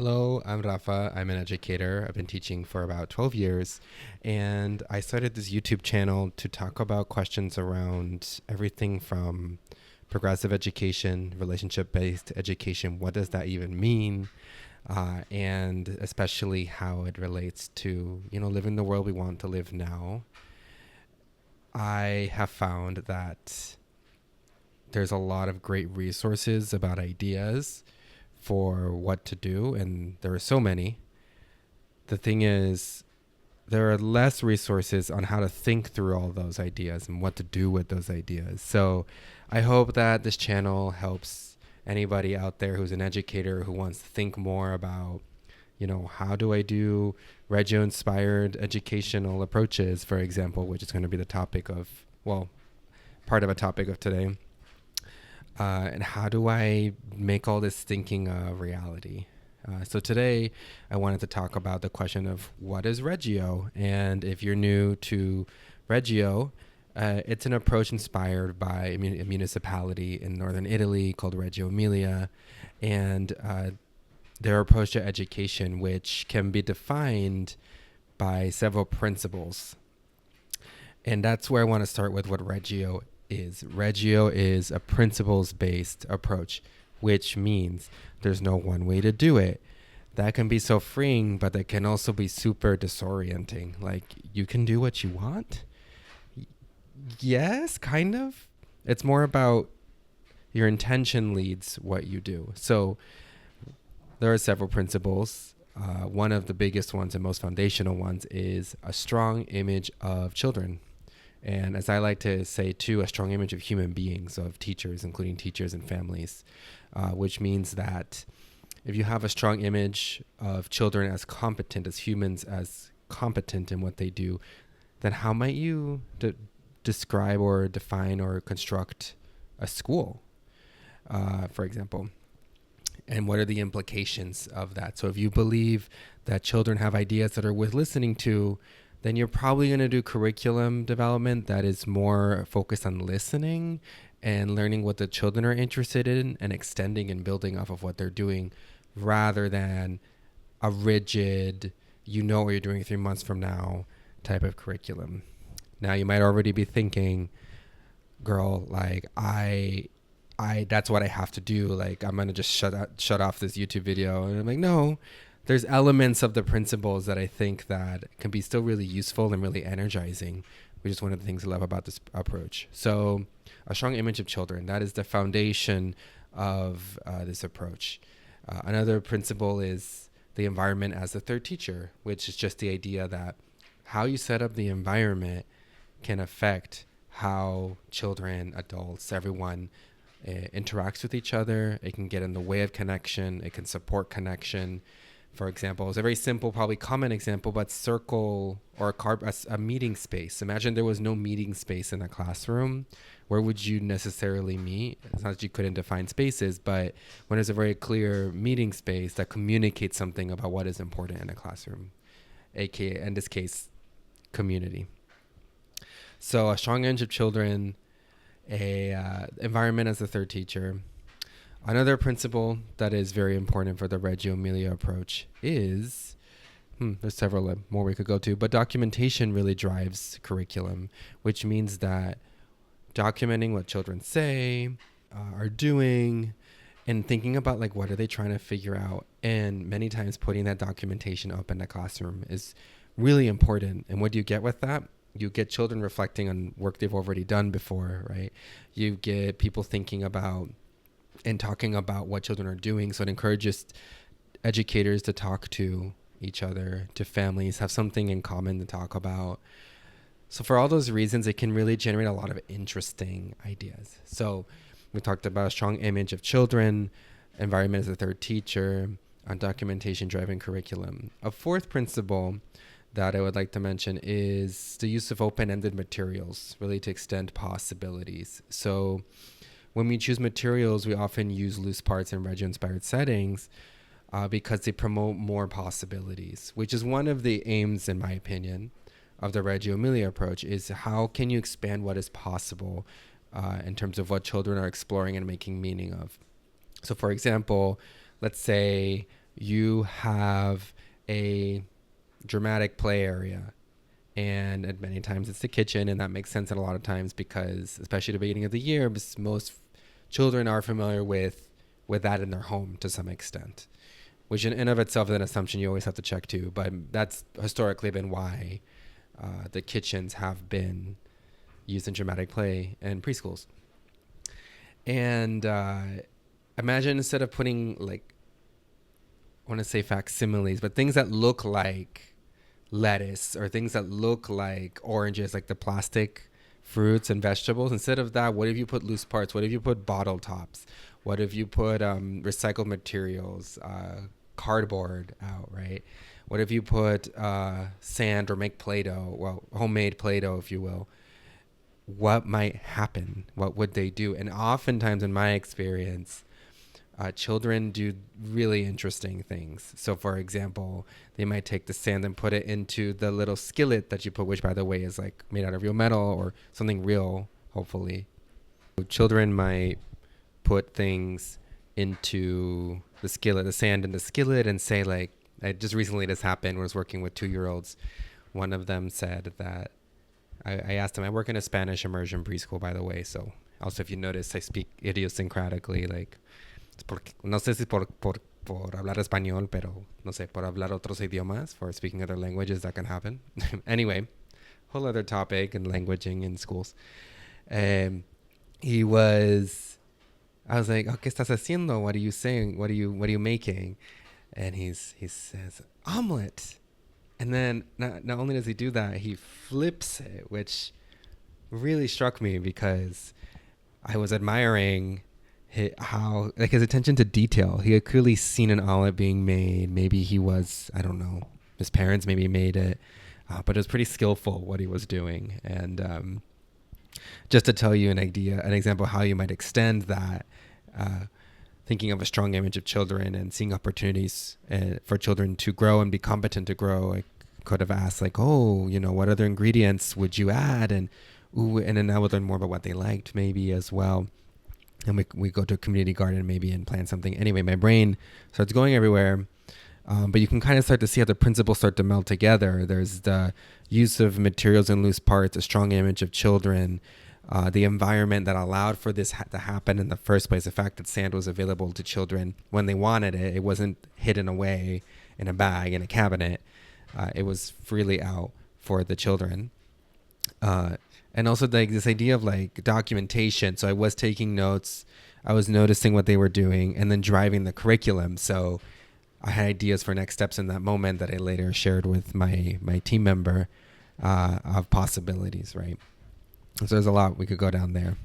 Hello, I'm Rafa. I'm an educator. I've been teaching for about 12 years. And I started this YouTube channel to talk about questions around everything from progressive education, relationship based education. What does that even mean? And especially how it relates to, living the world we want to live now. I have found that there's a lot of great resources about ideas for what to do, and there are so many. The thing is, there are less resources on how to think through all those ideas and what to do with those ideas. So I hope that this channel helps anybody out there who's an educator who wants to think more about, how do I do Reggio inspired educational approaches, for example, which is going to be the topic of, well, part of a topic of today. And how do I make all this thinking a reality? So today, I wanted to talk about the question of what is Reggio? And if you're new to Reggio, it's an approach inspired by a municipality in northern Italy called Reggio Emilia, and their approach to education, which can be defined by several principles. And that's where I want to start with what Reggio is. Reggio is a principles-based approach, which means there's no one way to do it. That can be so freeing, but that can also be super disorienting. Like, you can do what you want? Yes, kind of. It's more about your intention leads what you do. So there are several principles. One of the biggest ones and most foundational ones is a strong image of children. And as I like to say too, a strong image of human beings, of teachers, including teachers and families, which means that if you have a strong image of children as competent, as humans as competent in what they do, then how might you describe or define or construct a school, for example? And what are the implications of that? So if you believe that children have ideas that are worth listening to, then you're probably going to do curriculum development that is more focused on listening and learning what the children are interested in and extending and building off of what they're doing, rather than a rigid, what you're doing 3 months from now type of curriculum. Now, you might already be thinking, girl, like, I that's what I have to do. Like, I'm going to just shut off this YouTube video. And I'm like, no, there's elements of the principles that I think that can be still really useful and really energizing, which is one of the things I love about this approach. So a strong image of children, that is the foundation of this approach. Another principle is the environment as the third teacher, which is just the idea that how you set up the environment can affect how children, adults, everyone interacts with each other. It can get in the way of connection. It can support connection. For example, it's a very simple, probably common example, but circle or a meeting space. Imagine there was no meeting space in a classroom. Where would you necessarily meet? It's not that you couldn't define spaces, but when there's a very clear meeting space that communicates something about what is important in a classroom, aka, in this case, community. So a strong image of children, environment as the third teacher. Another principle that is very important for the Reggio Emilia approach is, there's several more we could go to, but documentation really drives curriculum, which means that documenting what children say, are doing, and thinking about, like, what are they trying to figure out, and many times putting that documentation up in the classroom is really important. And what do you get with that? You get children reflecting on work they've already done before, right? You get people thinking about and talking about what children are doing. So it encourages educators to talk to each other, to families, have something in common to talk about. So for all those reasons, it can really generate a lot of interesting ideas. So we talked about a strong image of children, environment as a third teacher, on documentation driving curriculum. A fourth principle that I would like to mention is the use of open-ended materials, really to extend possibilities. So when we choose materials, we often use loose parts in Reggio-inspired settings because they promote more possibilities, which is one of the aims, in my opinion, of the Reggio Emilia approach, is how can you expand what is possible in terms of what children are exploring and making meaning of. So for example, let's say you have a dramatic play area. And at many times it's the kitchen, and that makes sense at a lot of times because, especially at the beginning of the year, most children are familiar with that in their home to some extent, which in and of itself is an assumption you always have to check too. But that's historically been why the kitchens have been used in dramatic play in preschools. And imagine instead of putting like, I want to say facsimiles, but things that look like lettuce or things that look like oranges, like the plastic fruits and vegetables. Instead of that, what if you put loose parts? What if you put bottle tops? What if you put recycled materials, cardboard out, right? What if you put sand or make Play-Doh, well, homemade Play-Doh, if you will? What might happen? What would they do? And oftentimes, in my experience, children do really interesting things. So, for example, they might take the sand and put it into the little skillet that you put, which, by the way, is like made out of real metal or something real, hopefully. So children might put things into the skillet, the sand in the skillet, and say, like, just recently this happened when I was working with 2-year-olds. One of them said that, I asked him, I work in a Spanish immersion preschool, by the way. So also, if you notice, I speak idiosyncratically, like, no sé si por hablar español, pero no sé, por hablar otros idiomas, for speaking other languages, that can happen. Anyway, whole other topic in languaging in schools. I was like, oh, ¿qué estás haciendo? What are you saying? What are you making? And he says, omelet. And then not only does he do that, he flips it, which really struck me because I was admiring how, like, his attention to detail. He had clearly seen an omelet being made. Maybe he was, I don't know, his parents maybe made it, but it was pretty skillful what he was doing. And just to tell you an example of how you might extend that, thinking of a strong image of children and seeing opportunities for children to grow and be competent to grow. I could have asked, like, oh, what other ingredients would you add? And then I would learn more about what they liked maybe as well. And we go to a community garden maybe and plant something. Anyway, my brain starts going everywhere. But you can kind of start to see how the principles start to meld together. There's the use of materials and loose parts, a strong image of children, the environment that allowed for this to happen in the first place. The fact that sand was available to children when they wanted it. It wasn't hidden away in a bag, in a cabinet. It was freely out for the children. And also this idea of like documentation. So I was taking notes. I was noticing what they were doing and then driving the curriculum. So I had ideas for next steps in that moment that I later shared with my team member of possibilities, right? So there's a lot we could go down there.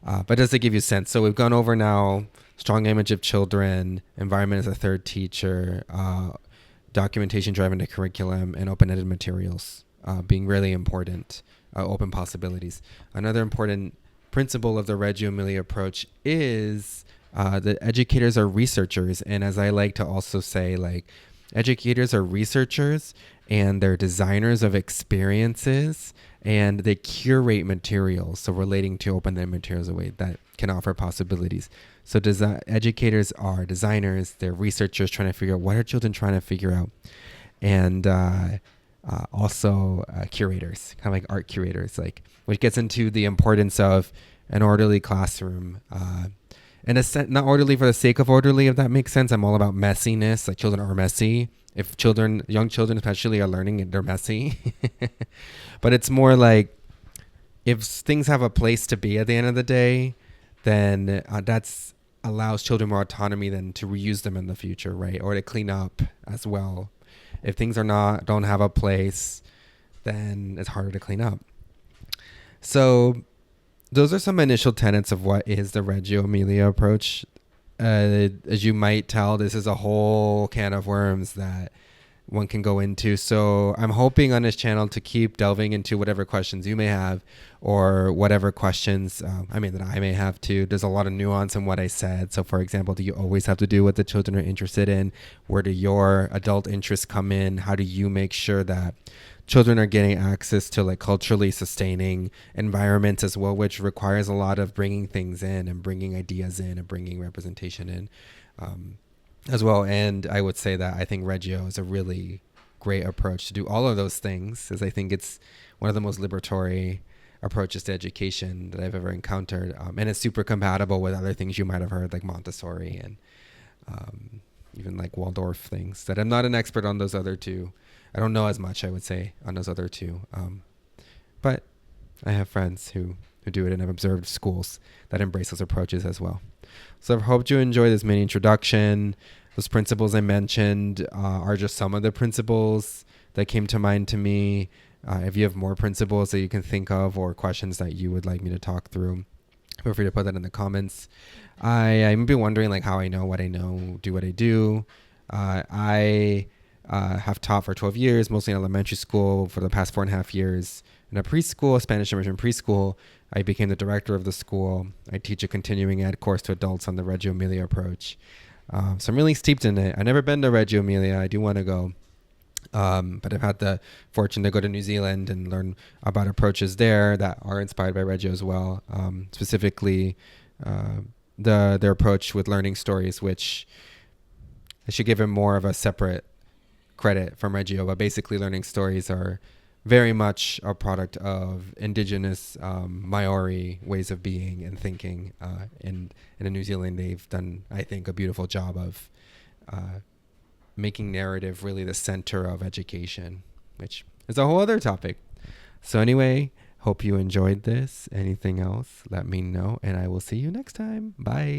But just to give you a sense, so we've gone over now strong image of children, environment as a third teacher, documentation driving the curriculum, and open-ended materials being really important, open possibilities. Another important principle of the Reggio Emilia approach is that educators are researchers. And as I like to also say, like, educators are researchers and they're designers of experiences, and they curate materials, so relating to open-ended materials, a way that can offer possibilities. So educators are designers, they're researchers trying to figure out what are children trying to figure out, and also curators, kind of like art curators, like, which gets into the importance of an orderly classroom. And not orderly for the sake of orderly, if that makes sense. I'm all about messiness. Like, children are messy. If young children especially, are learning, they're messy. But it's more like, if things have a place to be at the end of the day, then that's allows children more autonomy than to reuse them in the future, right? Or to clean up as well. If things don't have a place, then it's harder to clean up. So those are some initial tenets of what is the Reggio Emilia approach. As you might tell, this is a whole can of worms that one can go into. So I'm hoping on this channel to keep delving into whatever questions you may have, or whatever questions, that I may have too. There's a lot of nuance in what I said. So, for example, do you always have to do what the children are interested in? Where do your adult interests come in? How do you make sure that children are getting access to like culturally sustaining environments as well, which requires a lot of bringing things in and bringing ideas in and bringing representation in. as well. And I would say that I think Reggio is a really great approach to do all of those things, as I think it's one of the most liberatory approaches to education that I've ever encountered. And it's super compatible with other things you might have heard, like Montessori and even like Waldorf things, that I'm not an expert on those other two. I don't know as much, I would say, on those other two. But I have friends who do it, and I've observed schools that embrace those approaches as well. So I hope you enjoy this mini introduction. Those principles I mentioned are just some of the principles that came to mind to me. If you have more principles that you can think of or questions that you would like me to talk through, feel free to put that in the comments. I'm been wondering like how I know what I know, do what I do. I have taught for 12 years, mostly in elementary school, for the past 4.5 years in a preschool, a Spanish immersion preschool. I became the director of the school. I teach a continuing ed course to adults on the Reggio Emilia Approach. So I'm really steeped in it. I've never been to Reggio Emilia. I do want to go. But I've had the fortune to go to New Zealand and learn about approaches there that are inspired by Reggio as well. Specifically, their approach with learning stories, which I should give it more of a separate credit from Reggio, but basically learning stories are very much a product of indigenous Maori ways of being and thinking. And in New Zealand, they've done, I think, a beautiful job of making narrative really the center of education, which is a whole other topic. So anyway, hope you enjoyed this. Anything else, let me know, and I will see you next time. Bye.